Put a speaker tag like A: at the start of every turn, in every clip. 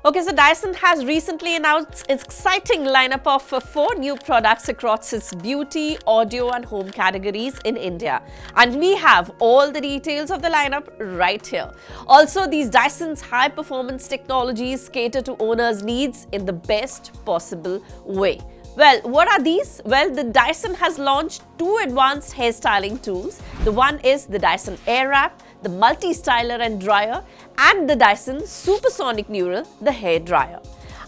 A: Okay, so Dyson has recently announced its exciting lineup of 4 new products across its beauty, audio and home categories in India. And we have all the details of the lineup right here. Also, these Dyson's high performance technologies cater to owners' needs in the best possible way. Well, what are these? Well, the Dyson has launched 2 advanced hairstyling tools. The one is the Dyson Airwrap, the multi-styler and dryer, and the Dyson Supersonic Neural, the hair dryer.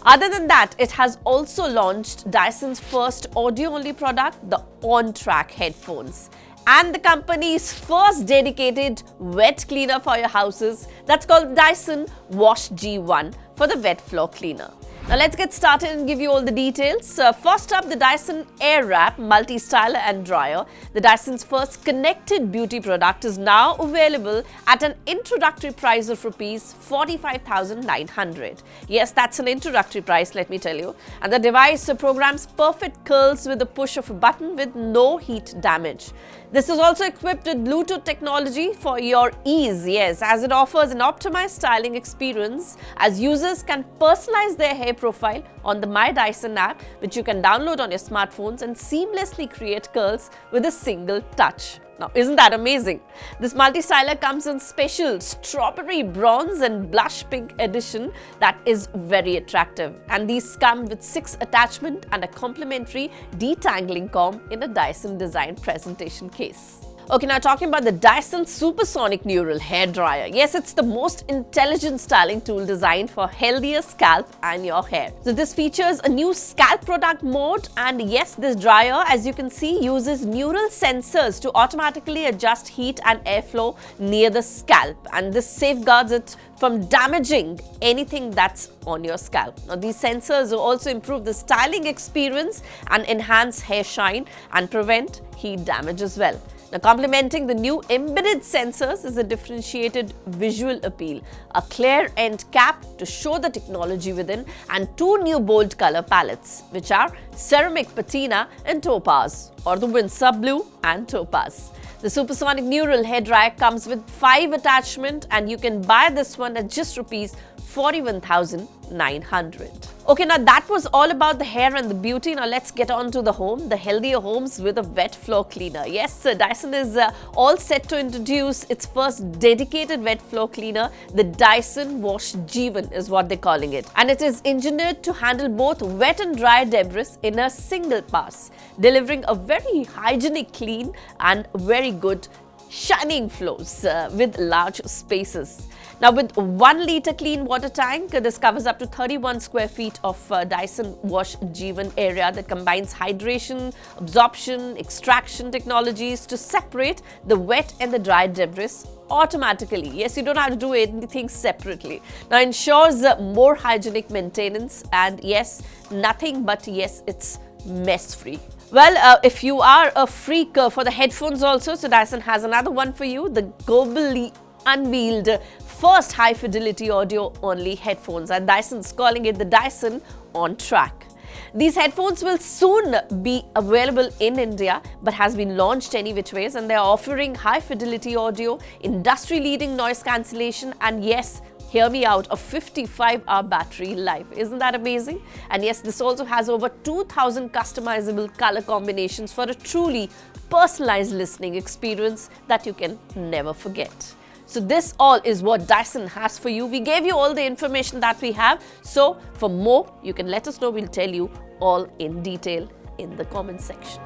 A: Other than that, it has also launched Dyson's first audio-only product, the on-track headphones, and the company's first dedicated wet cleaner for your houses. That's called Dyson Wash G1 for the wet floor cleaner. Now let's get started and give you all the details. First up, the Dyson Airwrap multi-styler and dryer. The Dyson's first connected beauty product is now available at an introductory price of Rs 45,900. Yes, that's an introductory price, let me tell you. And the device programs perfect curls with the push of a button with no heat damage. This is also equipped with Bluetooth technology for your ease, yes, as it offers an optimized styling experience as users can personalize their hair profile on the My Dyson app, which you can download on your smartphones and seamlessly create curls with a single touch. Now, isn't that amazing? This multi-styler comes in special strawberry bronze and blush pink edition that is very attractive. And these come with 6 attachment and a complimentary detangling comb in a Dyson designed presentation case. Okay, now talking about the Dyson Supersonic Neural hair dryer. Yes, it's the most intelligent styling tool designed for healthier scalp and your hair. So this features a new scalp product mode, and yes, this dryer, as you can see, uses neural sensors to automatically adjust heat and airflow near the scalp, and this safeguards it from damaging anything that's on your scalp. Now, these sensors will also improve the styling experience and enhance hair shine and prevent heat damage as well. Now, complementing the new embedded sensors is a differentiated visual appeal, a clear end cap to show the technology within, and 2 new bold color palettes, which are ceramic patina and topaz, or the Windsor blue and topaz. The Supersonic Neural hair dryer comes with 5 attachments, and you can buy this one at just Rs 41,900. Okay, now that was all about the hair and the beauty. Now let's get on to the home, the healthier homes with a wet floor cleaner. Yes, Dyson is all set to introduce its first dedicated wet floor cleaner. The Dyson Wash G1 is what they're calling it. And it is engineered to handle both wet and dry debris in a single pass, delivering a very hygienic clean and very good shining flows with large spaces. Now, with 1 litre clean water tank, this covers up to 31 square feet of Dyson Wash G1 area that combines hydration, absorption, extraction technologies to separate the wet and the dry debris automatically. Yes, you don't have to do anything separately. Now, ensures more hygienic maintenance, and yes, nothing but yes, it's mess-free. Well, if you are a freak for the headphones also, so Dyson has another one for you, the globally unveiled first high-fidelity audio-only headphones, and Dyson's calling it the Dyson On Track. These headphones will soon be available in India, but has been launched any which ways, and they are offering high-fidelity audio, industry-leading noise cancellation, and yes, hear me out, a 55-hour battery life. Isn't that amazing? And yes, this also has over 2,000 customizable color combinations for a truly personalized listening experience that you can never forget. So this all is what Dyson has for you. We gave you all the information that we have. So for more, you can let us know. We'll tell you all in detail in the comment section.